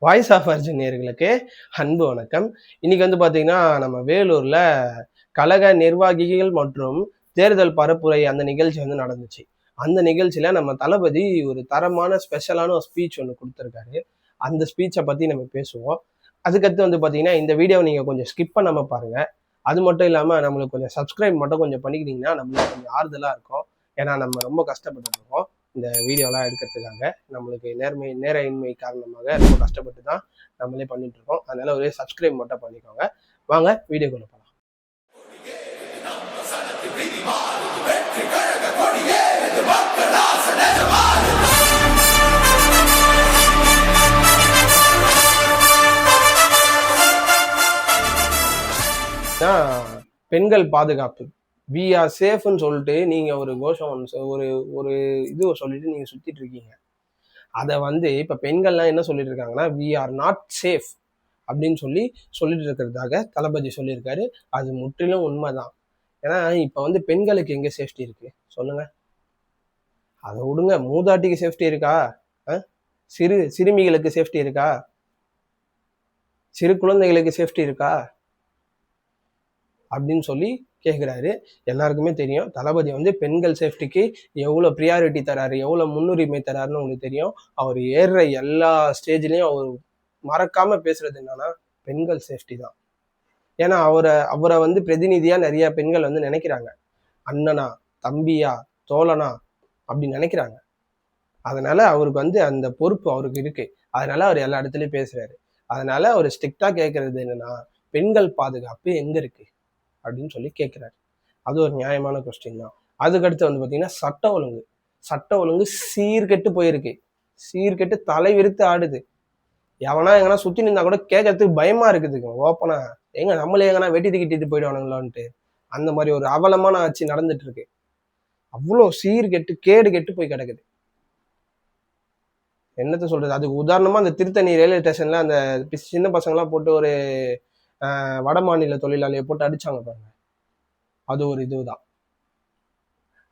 Voice of Arjun நேயர்களுக்கு அன்பு வணக்கம். இன்னைக்கு வந்து பார்த்தீங்கன்னா, நம்ம வேலூர்ல கழக நிர்வாகிகள் மற்றும் தேர்தல் பரப்புரை அந்த நிகழ்ச்சி வந்து நடந்துச்சு. அந்த நிகழ்ச்சியில நம்ம தளபதி ஒரு தரமான ஸ்பெஷலான ஒரு ஸ்பீச் ஒண்ணு குடுத்திருக்காரு. அந்த ஸ்பீச்ச பத்தி நம்ம பேசுவோம். அதுக்கடுத்து வந்து பார்த்தீங்கன்னா, இந்த வீடியோவ நீங்க கொஞ்சம் ஸ்கிப் பண்ணாம பாருங்க. அது மட்டும் இல்லாம நம்மளுக்கு கொஞ்சம் சப்ஸ்கிரைப் மட்டும் கொஞ்சம் பண்ணிக்கிட்டீங்கன்னா, நம்மளுக்கு கொஞ்சம் ஆறுதலா இருக்கும். ஏன்னா நம்ம ரொம்ப கஷ்டப்பட்டுட்டு இருக்கோம். இந்த வீடியோலாம் எடுக்கிறதுக்காக நம்மளுக்கு நேர இன்மை காரணமாக ரொம்ப கஷ்டப்பட்டு தான் நம்மளே பண்ணிட்டு இருக்கோம். அதனால ஒரே சப்ஸ்கிரைப் மட்டும் பண்ணிக்கோங்க. வாங்க வீடியோக்குள்ள போலாம். பெண்கள் பாதுகாப்பு வி ஆர் சேஃப்னு சொல்லிட்டு நீங்க ஒரு கோஷம் ஒரு ஒரு இது சொல்லிட்டு நீங்க சுத்திட்டு இருக்கீங்க. அதை வந்து இப்ப பெண்கள்லாம் என்ன சொல்லிட்டு இருக்காங்கன்னா வி ஆர் நாட் சேஃப் அப்படின்னு சொல்லிட்டு இருக்கிறதாக தளபதி சொல்லியிருக்காரு. அது முற்றிலும் உண்மைதான். ஏன்னா இப்ப வந்து பெண்களுக்கு எங்க சேஃப்டி இருக்கு சொல்லுங்க? அதை விடுங்க, மூதாட்டிக்கு சேஃப்டி இருக்கா? சிறுமிகளுக்கு சேஃப்டி இருக்கா? சிறு குழந்தைகளுக்கு சேஃப்டி இருக்கா அப்படின்னு சொல்லி கேட்குறாரு. எல்லாருக்குமே தெரியும் தளபதி வந்து பெண்கள் சேஃப்டிக்கு எவ்வளோ ப்ரியாரிட்டி தராரு, எவ்வளோ முன்னுரிமை தராருன்னு உங்களுக்கு தெரியும். அவர் ஏறுற எல்லா ஸ்டேஜ்லையும் அவர் மறக்காம பேசுறது என்னன்னா பெண்கள் சேஃப்டி தான். ஏன்னா அவரை வந்து பிரதிநிதியா நிறைய பெண்கள் வந்து நினைக்கிறாங்க. அண்ணனா, தம்பியா, தோழனா அப்படி நினைக்கிறாங்க. அதனால அவருக்கு வந்து அந்த பொறுப்பு அவருக்கு இருக்கு. அதனால அவர் எல்லா இடத்துலயும் பேசுறாரு. அதனால அவர் ஸ்ட்ரிக்டா கேட்கறது என்னன்னா பெண்கள் பாதுகாப்பு எங்க இருக்கு அப்படின்னு சொல்லி கேட்கிறாரு. அது ஒரு நியாயமான கொஸ்டின் தான். அதுக்கடுத்து வந்து பாத்தீங்கன்னா சட்ட ஒழுங்கு சீர்கெட்டு போயிருக்கு. சீர்கெட்டு தலை விரித்து ஆடுது. எவனா எங்கன்னா சுத்தி நின்னா கூட கேட்கறதுக்கு பயமா இருக்குதுங்க. ஓப்பனா எங்க நம்மளே எங்கன்னா வெட்டிட்டு கிட்டிட்டு போயிடுவானுங்களான்ட்டு அந்த மாதிரி ஒரு அவலமான ஆட்சி நடந்துட்டு இருக்கு. அவ்வளோ கேடு கெட்டு போய் கிடக்குது. என்னத்த சொல்றது? அதுக்கு உதாரணமா அந்த திருத்தணி ரயில்வே ஸ்டேஷன்ல அந்த சின்ன பசங்களாம் போட்டு ஒரு வட மாநில தொழிலாளியை போட்டு அடிச்சாங்க பாருங்க. அது ஒரு இதுதான்.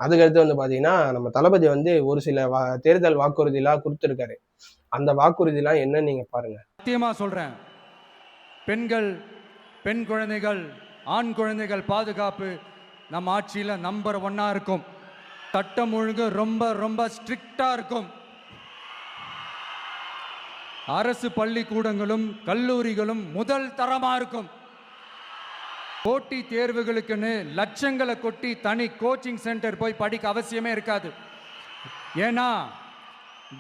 அதுக்கடுத்து வந்து பாத்தீங்கன்னா நம்ம தளபதி வந்து ஒரு சில தேர்தல் வாக்குறுதிலாம் கொடுத்துருக்காரு. அந்த வாக்குறுதிலாம் என்ன நீங்க பாருங்க. சத்தியமா சொல்றேன், பெண்கள், பெண் குழந்தைகள், ஆண் குழந்தைகள் பாதுகாப்பு நம்ம ஆட்சியில நம்பர் 1 இருக்கும். சட்டம் ஒழுங்கு ரொம்ப ரொம்ப ஸ்ட்ரிக்டா இருக்கும். அரசு பள்ளிக்கூடங்களும் கல்லூரிகளும் முதல் தரமா இருக்கும். போட்டி தேர்வுகளுக்குன்னு லட்சங்களை கொட்டி தனி கோச்சிங் சென்டர் போய் படிக்க அவசியமே இருக்காது. ஏன்னா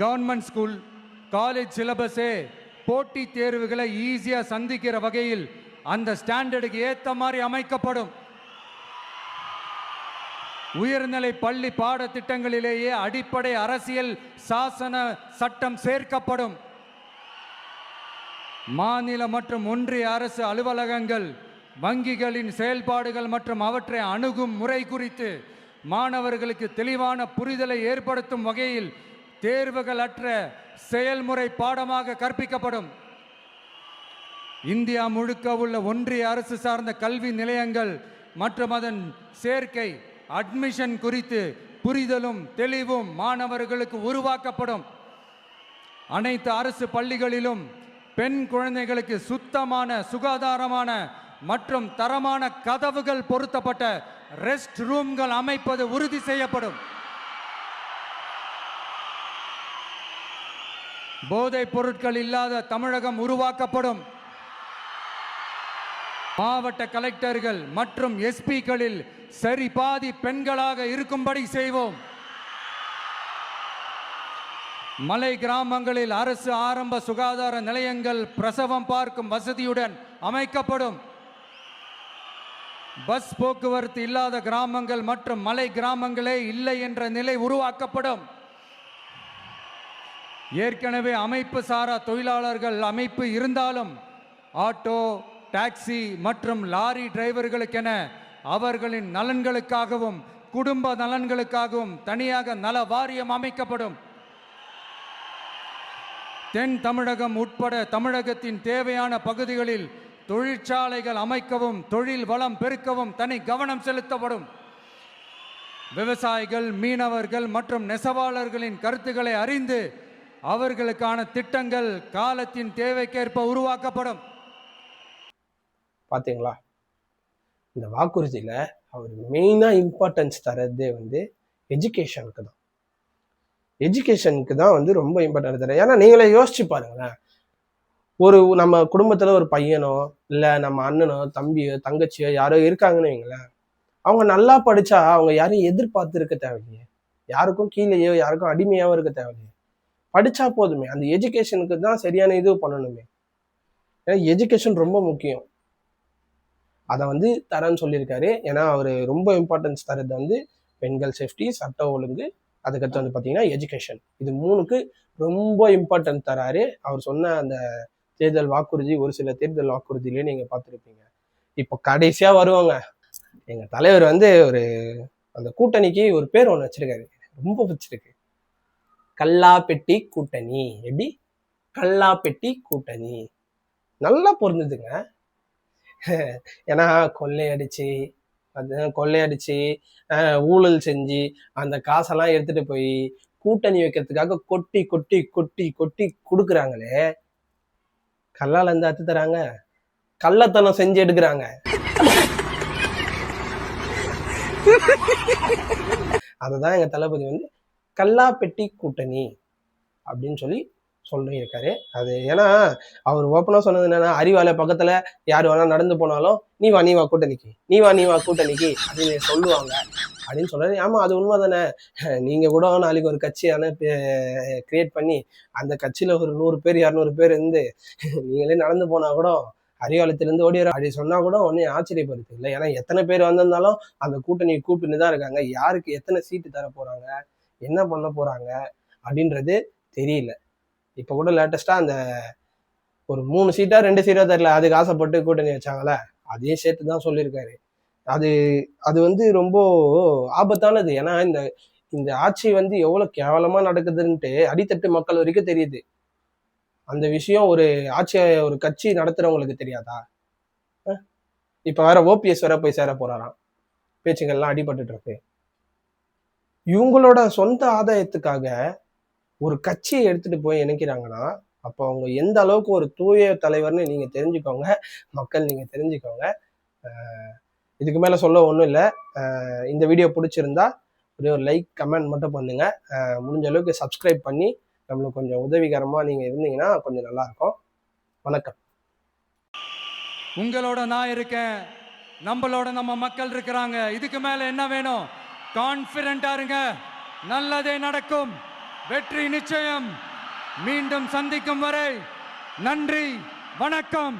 கவர்மெண்ட் ஸ்கூல், காலேஜ் சிலபஸே போட்டி தேர்வுகளை ஈஸியா சந்திக்கிற வகையில் அந்த ஸ்டாண்டர்டுக்கு ஏத்த மாதிரி அமைக்கப்படும். உயர்நிலை பள்ளி பாடத்திட்டங்களிலேயே அடிப்படை அரசியல் சாசன சட்டம் சேர்க்கப்படும். மாநில மற்றும் ஒன்றிய அரசு அலுவலகங்கள், வங்கிகளின் செயல்பாடுகள் மற்றும் அவற்றை அணுகும் முறை குறித்து மாணவர்களுக்கு தெளிவான புரிதலை ஏற்படுத்தும் வகையில் தேர்வுகள் அற்ற செயல்முறை பாடமாக கற்பிக்கப்படும். இந்தியா முழுக்க உள்ள ஒன்றிய அரசு சார்ந்த கல்வி நிலையங்கள் மற்றும் அதன் சேர்க்கை அட்மிஷன் குறித்து புரிதலும் தெளிவும் மாணவர்களுக்கு உருவாக்கப்படும். அனைத்து அரசு பள்ளிகளிலும் பெண் குழந்தைகளுக்கு சுத்தமான, சுகாதாரமான மற்றும் தரமான கதவுகள் பொருத்தப்பட்ட ரெஸ்ட் ரூம்கள் அமைப்பது உறுதி செய்யப்படும். போதைப் பொருட்கள் இல்லாத தமிழகம் உருவாக்கப்படும். மாவட்ட கலெக்டர்கள் மற்றும் எஸ்பிக்களில் சரி பாதி பெண்களாக இருக்கும்படி செய்வோம். மலை கிராமங்களில் அரசு ஆரம்ப சுகாதார நிலையங்கள் பிரசவம் பார்க்கும் வசதியுடன் அமைக்கப்படும். பஸ் போக்குவரத்து இல்லாத கிராமங்கள் மற்றும் மலை கிராமங்களே இல்லை என்ற நிலை உருவாக்கப்படும். ஏற்கனவே அமைப்பு சாரா தொழிலாளர்கள் அமைப்பு இருந்தாலும் ஆட்டோ, டாக்ஸி மற்றும் லாரி டிரைவர்களுக்கென அவர்களின் நலன்களுக்காகவும் குடும்ப நலன்களுக்காகவும் தனியாக நல வாரியம் அமைக்கப்படும். தென் தமிழகம் உட்பட தமிழகத்தின் தேவையான பகுதிகளில் தொழிற்சாலைகள் அமைக்கவும் தொழில் வளம் பெருக்கவும் தனி கவனம் செலுத்தப்படும். விவசாயிகள், மீனவர்கள் மற்றும் நெசவாளர்களின் கருத்துக்களை அறிந்து அவர்களுக்கான திட்டங்கள் காலத்தின் தேவைக்கேற்ப உருவாக்கப்படும். பாத்தீங்களா, இந்த வாக்குறுதியில அவர் மெயினா இம்பார்ட்டன்ஸ் தரதே வந்து எஜுகேஷனுக்கு தான். எஜுகேஷனுக்கு தான் வந்து ரொம்ப இம்பார்ட்டன்ஸ் தர. ஏன்னா நீங்களே யோசிச்சு பாருங்களேன், ஒரு நம்ம குடும்பத்துல ஒரு பையனோ இல்ல நம்ம அண்ணனோ தம்பியோ தங்கச்சியோ யாரோ இருக்காங்கன்னு வைங்களேன், அவங்க நல்லா படிச்சா அவங்க யாரையும் எதிர்பார்த்து இருக்க தேவையில்லையே, யாருக்கும் கீழேயோ யாருக்கும் அடிமையாவோ இருக்க தேவையில்லையே, படிச்சா போதுமே. அந்த எஜுகேஷனுக்கு தான் சரியான இது பண்ணணுமே. ஏன்னா எஜுகேஷன் ரொம்ப முக்கியம். அதை வந்து தரேன்னு சொல்லியிருக்காரு. ஏன்னா அவர் ரொம்ப இம்பார்ட்டன்ஸ் தரது வந்து பெண்கள் சேஃப்டி, சட்ட ஒழுங்கு, அதுக்கடுத்து வந்து பார்த்தீங்கன்னா எஜுகேஷன். இது 3க்கு ரொம்ப இம்பார்ட்டன்ட் தராரு. அவர் சொன்ன அந்த தேர்தல் வாக்குறுதி, ஒரு சில தேர்தல் வாக்குறுதியிலே நீங்க பார்த்துருப்பீங்க. இப்போ கடைசியா வருவாங்க, எங்க தலைவர் வந்து ஒரு அந்த கூட்டணிக்கு ஒரு பேர் ஒன்று வச்சிருக்காரு, ரொம்ப பிடிச்சிருக்கு. கல்லாப்பெட்டி கூட்டணி. எப்படி? கல்லாப்பெட்டி கூட்டணி. நல்லா பொருந்ததுங்க. ஏன்னா கொள்ளையடிச்சு ஊழல் செஞ்சு அந்த காசெல்லாம் எடுத்துட்டு போய் கூட்டணி வைக்கிறதுக்காக கொட்டி கொட்டி கொட்டி கொட்டி கொடுக்குறாங்களே, கல்லால இருந்து அத்து தராங்க, கள்ளத்தனம் செஞ்சு எடுக்கிறாங்க. அததான் எங்க தளபதி வந்து கல்லாப்பெட்டி கூட்டணி அப்படின்னு சொல்லி சொல்லியிருக்காரு. அது ஏன்னா அவர் ஓப்பனா சொன்னது என்னன்னா, அறிவாலய பக்கத்துல யார் வேணா நடந்து போனாலும் நீ வா கூட்டணிக்கு, நீ வா கூட்டணிக்கு அப்படின்னு சொல்லுவாங்க அப்படின்னு சொல்றாரு. ஆமா, அது உண்மை தானே. நீங்க கூட நாளைக்கு ஒரு கட்சியான கிரியேட் பண்ணி அந்த கட்சியில ஒரு 100 பேர் 200 பேர் இருந்து நீங்களே நடந்து போனா கூட அறிவாலயத்திலிருந்து ஓடிடுற அப்படி சொன்னா கூட ஒன்னும் ஆச்சரியப்படுது இல்லை. ஏன்னா எத்தனை பேர் வந்திருந்தாலும் அந்த கூட்டணி கூப்பிட்டு தான் இருக்காங்க. யாருக்கு எத்தனை சீட்டு தர போறாங்க, என்ன பண்ண போறாங்க அப்படின்றது தெரியல. இப்ப கூட லேட்டஸ்டா அந்த ஒரு 3 சீட்டா 2 சீட்டா தெரியல, அதுக்கு ஆசைப்பட்டு கூட்டணி வச்சாங்களே, அதையும் சேர்த்து தான் சொல்லியிருக்காரு. அது அது வந்து ரொம்ப ஆபத்தானது. ஏன்னா இந்த இந்த ஆட்சி வந்து எவ்வளவு கேவலமா நடக்குதுன்ட்டு அடித்தட்டு மக்கள் வரைக்கும் தெரியுது. அந்த விஷயம் ஒரு ஒரு கட்சி நடத்துறவங்களுக்கு தெரியாதா? இப்ப வேற ஓபிஎஸ் வேற போய் சேர போறாராம், பேச்சுங்கள்லாம் அடிபட்டுட்டு இருக்கு. இவங்களோட சொந்த ஆதாயத்துக்காக ஒரு கட்சியை எடுத்துட்டு போய் இணைக்கிறாங்கன்னா, அப்போ அவங்க எந்த அளவுக்கு ஒரு தூய தலைவர்னு நீங்க தெரிஞ்சுக்கோங்க, மக்கள் நீங்க தெரிஞ்சுக்கோங்க. இதுக்கு மேல சொல்ல ஒன்றும் இல்லை. இந்த வீடியோ பிடிச்சிருந்தா ஒரு லைக் கமெண்ட் மட்டும் பண்ணுங்க. முடிஞ்ச அளவுக்கு சப்ஸ்கிரைப் பண்ணி நம்மளுக்கு கொஞ்சம் உதவிகரமா நீங்க இருந்தீங்கன்னா கொஞ்சம் நல்லா இருக்கும். வணக்கம். உங்களோட நான் இருக்கேன், நம்மளோட நம்ம மக்கள் இருக்கிறாங்க. இதுக்கு மேல என்ன வேணும்? கான்பிடண்டா இருங்க, நல்லதே நடக்கும், வெற்றி நிச்சயம். மீண்டும் சந்திக்கும் வரை நன்றி, வணக்கம்.